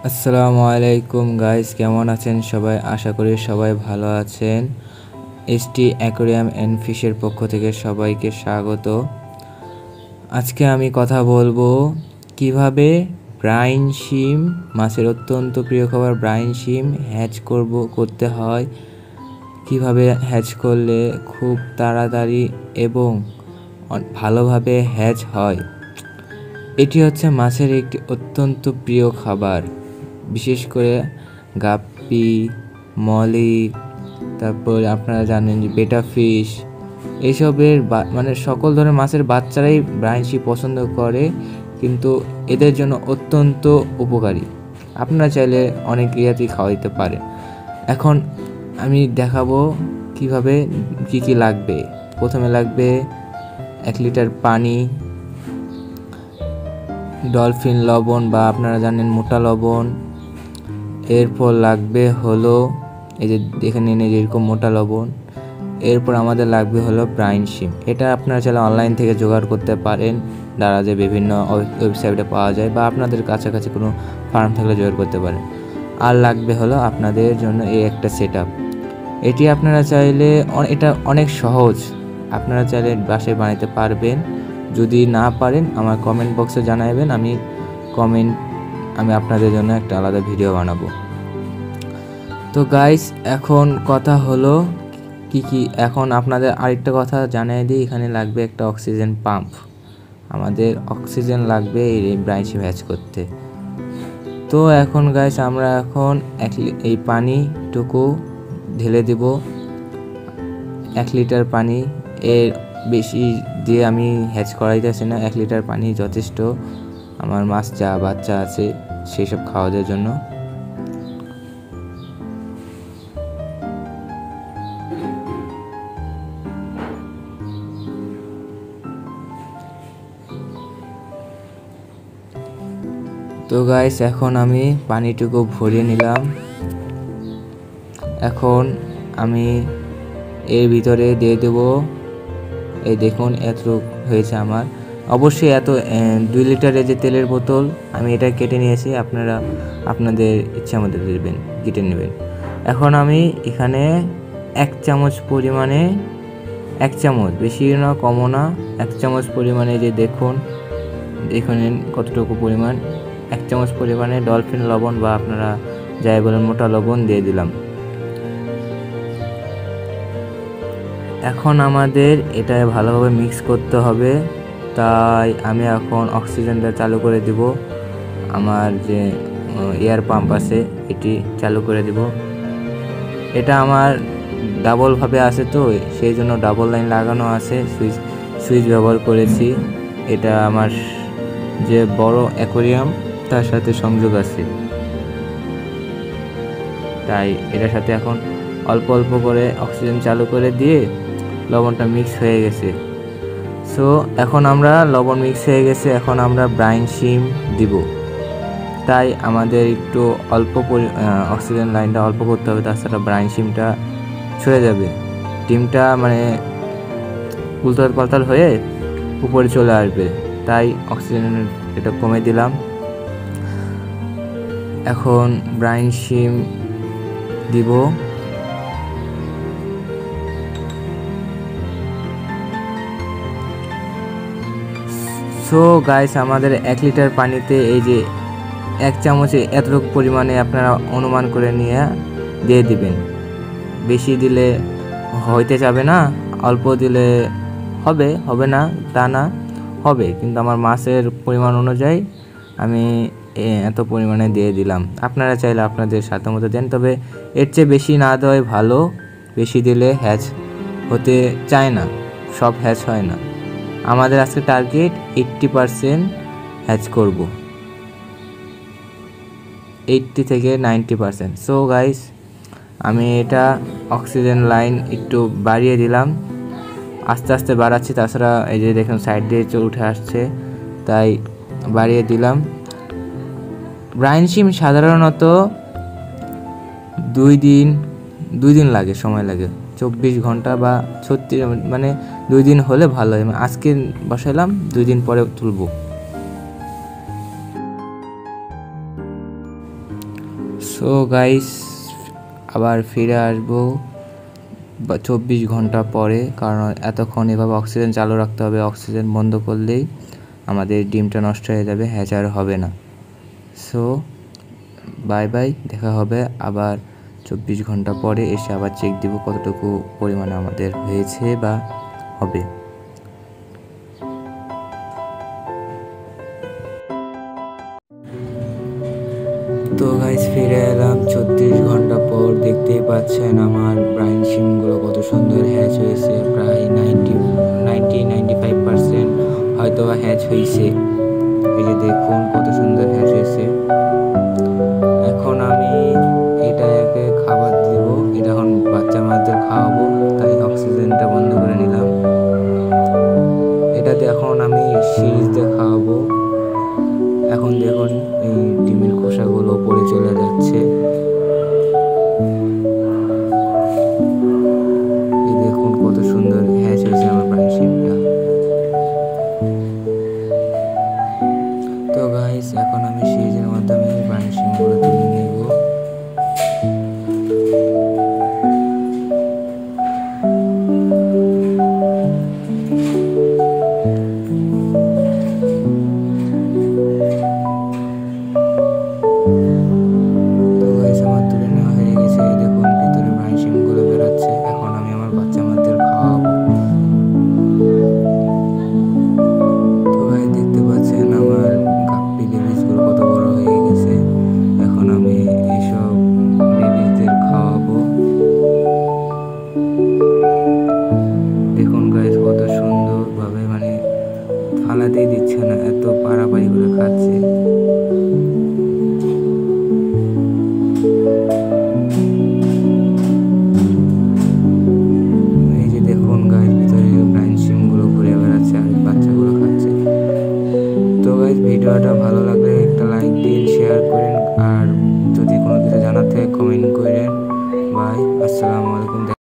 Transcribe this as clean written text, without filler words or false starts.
আসসালামু আলাইকুম গাইস, কেমন আছেন সবাই? আশা করি সবাই ভালো আছেন। এসটি অ্যাকোয়ারিয়াম অ্যান্ড ফিশের পক্ষ থেকে সবাইকে স্বাগত। আজকে আমি কথা বলবো কিভাবে ব্রাইন শিম, মাছের অত্যন্ত প্রিয় খাবার ব্রাইন শিম করতে হয়, কিভাবে হ্যাচ করলে খুব তাড়াতাড়ি এবং ভালোভাবে হ্যাচ হয়। এটি হচ্ছে মাছের একটি অত্যন্ত প্রিয় খাবার, বিশেষ করে গাপ্পি, মলি, তারপর আপনারা জানেন যে বেটা ফিশ, এইসবের মানে সকল ধরনের মাছের বাচ্চারাই ব্রাইন শিম পছন্দ করে, কিন্তু এদের জন্য অত্যন্ত উপকারী। আপনারা চাইলে অনেক ইয়াতেই খাওয়াইতে পারেন। এখন আমি দেখাবো কিভাবে কি লাগবে। প্রথমে লাগবে 1 লিটার পানি, ডলফিন লবণ বা আপনারা জানেন মোটা লবণ। এরপর লাগবে হলো এই যে দেখে নিন এরকম মোটা লবণ। এরপর আমাদের লাগবে হলো ব্রাইন শিম। এটা আপনারা চাইলে অনলাইন থেকে জোগাড় করতে পারেন, যে বিভিন্ন ওয়েবসাইটে পাওয়া যায়, বা আপনাদের কাছাকাছি কোনো ফার্ম থাকলে জোগাড় করতে পারেন। আর লাগবে হলো আপনাদের জন্য এই একটা সেট আপ। এটি আপনারা চাইলে, এটা অনেক সহজ, আপনারা চাইলে বাসায় বানাতে পারবেন। যদি না পারেন আমার কমেন্ট বক্সে জানাবেন, আমি আপনাদের জন্য একটা আলাদা ভিডিও বানাবো। তো গাইস, এখন কথা হলো কি এখন আপনাদের আরেকটা কথা জানিয়ে দিই, এখানে লাগবে একটা অক্সিজেন পাম্প। আমাদের অক্সিজেন লাগবে এই ব্রাইন শিম হ্যাচ করতে। তো এখন গাইস আমরা এখন এই পানিটুকু ঢেলে দেব, 1 লিটার পানি। এর বেশি দিয়ে আমি হ্যাচ করাইতেছি না, 1 লিটার পানি যথেষ্ট আমার মাছ যা বাচ্চা আছে সেই সব খাওয়ানোর জন্য। তো গাইস এখন আমি পানিটুকু ভরিয়ে নিলাম। এখন আমি এর ভিতরে দিয়ে দেব, এই দেখুন এতটুকু হয়েছে আমার। অবশ্যই 2 লিটারের যে তেলের বোতল আমি এটা কেটে নিয়েছি, আপনারা আপনাদের ইচ্ছা মতো দেবেন, কেটে নেবেন। এখন আমি এখানে 1 চামচ পরিমাণে, 1 চামচ, বেশি না কমও না, 1 চামচ পরিমাণে, যে দেখুন এখানে কতটুকু পরিমাণ, 1 চামচ পরিমাণে ডলফিন লবণ বা আপনারা যাই বলেন মোটা লবণ দিয়ে দিলাম। এখন আমাদের এটা ভালোভাবে মিক্স করতে হবে, তাই আমি এখন অক্সিজেনটা চালু করে দিব। আমার যে এয়ার পাম্প আছে এটি চালু করে দিব। এটা আমার ডাবলভাবে আছে, তো সেই জন্য ডাবল লাইন লাগানো আছে, সুইচ ব্যবহার করেছি। এটা আমার যে বড় অ্যাকোয়ারিয়াম তার সাথে সংযোগ আছে, তাই এটার সাথে এখন অল্প অল্প করে অক্সিজেন চালু করে দিয়ে লবণটা মিক্স হয়ে গেছে। সো এখন আমরা লবণ মিক্স হয়ে গেছে, এখন আমরা ব্রাইন শিম দিব। তাই আমাদের একটু অল্প অক্সিজেন লাইনটা অল্প করতে হবে, তাছাড়া ব্রাইন শিমটা ছড়ে যাবে, ডিমটা মানে উলতাল পালতাল হয়ে উপরে চলে আসবে। তাই অক্সিজেন এটা কমে দিলাম। এখন ব্রাইন শিম দিব। সো গাইস, আমাদের 1 লিটার পানিতে এই যে 1 চামচে এতটুকু পরিমাণে আপনারা অনুমান করে নিয়ে দিয়ে দিবেন। বেশি দিলে হইতে যাবে না, অল্প দিলে হবে না তা না, হবে, কিন্তু আমার মাছের পরিমাণ অনুযায়ী আমি এত পরিমাণে দিয়ে দিলাম। আপনারা চাইলে আপনাদের সাথে মতো দেন, তবে এর চেয়ে বেশি না দেওয়াই ভালো। বেশি দিলে হ্যাচ হতে চায় না, সব হ্যাচ হয় না। আমাদের আজকে টার্গেট 80% হ্যাচ করব, 80 থেকে 90%। সো গাইস, আমি এটা অক্সিজেন লাইন একটু বাড়িয়ে দিলাম, আস্তে আস্তে বাড়াচ্ছি, তাছাড়া এই যে দেখুন সাইড দিয়ে উঠে আসছে, তাই বাড়িয়ে দিলাম। ব্রাইন শিম সাধারণত 2 দিন লাগে, সময় লাগে, 24 ঘন্টা বা 36, মানে 2 দিন হলে ভালো হয়। আজকে বসাইলাম, 2 দিন পরে তুলব। সো গাইস, আবার ফিরে আসবো 24 ঘন্টা পরে, কারণ এতক্ষণ এভাবে অক্সিজেন চালু রাখতে হবে। অক্সিজেন বন্ধ করলেই আমাদের ডিমটা নষ্ট হয়ে যাবে, হ্যাচ আর হবে না। সো বাই বাই, দেখা হবে আবার 24 ঘন্টা পরে এসে আবার চেক দিব কতটুকু পরিমাণে আমাদের হয়েছে বা হবে। তো গাইস, ফিরে এলাম 36 ঘন্টা পর। দেখতেই পাচ্ছেন আমার ব্রাইন শিমগুলো কত সুন্দর হ্যাচ হয়েছে। প্রায় 95% হয়তো হ্যাচ হয়েছে। এই যে দেখুন কত সুন্দর হ্যাচ হয়েছে। এখন আমি এটাকে খাবার দিব, এটা এখন বাচ্চা মাছদের খাওয়াবো, তাই অক্সিজেনটা বন্ধ করে নিলাম। এটাতে এখন আমি সিরিজ দিয়ে খাওয়াবো। এখন দেখুন এই ডিমের খোসাগুলো পড়ে চলে যাচ্ছে। এই দেখুন কত সুন্দর হ্যাচ হয়েছে আমার ব্রাইন শিমটা। তো গাইস, এখন আমি সিরিজের মাধ্যমে ব্রাইন শিমগুলো তুলে নেব। দেখুন গাইস, কত সুন্দরভাবে মানে ফালাতেই দিচ্ছে না, এত পাড়াপাড়ি করে খাচ্ছে। এই যে দেখুন গাইস, ভিতরে ব্রাইন শিমগুলো ঘুরে বেড়াচ্ছে আর বাচ্চাগুলো খাচ্ছে। তো গাইস, ভিডিওটা ভালো লাগলে একটা লাইক দিন, শেয়ার করেন, আর যদি কোনো কিছু জানার থাকে কমেন্ট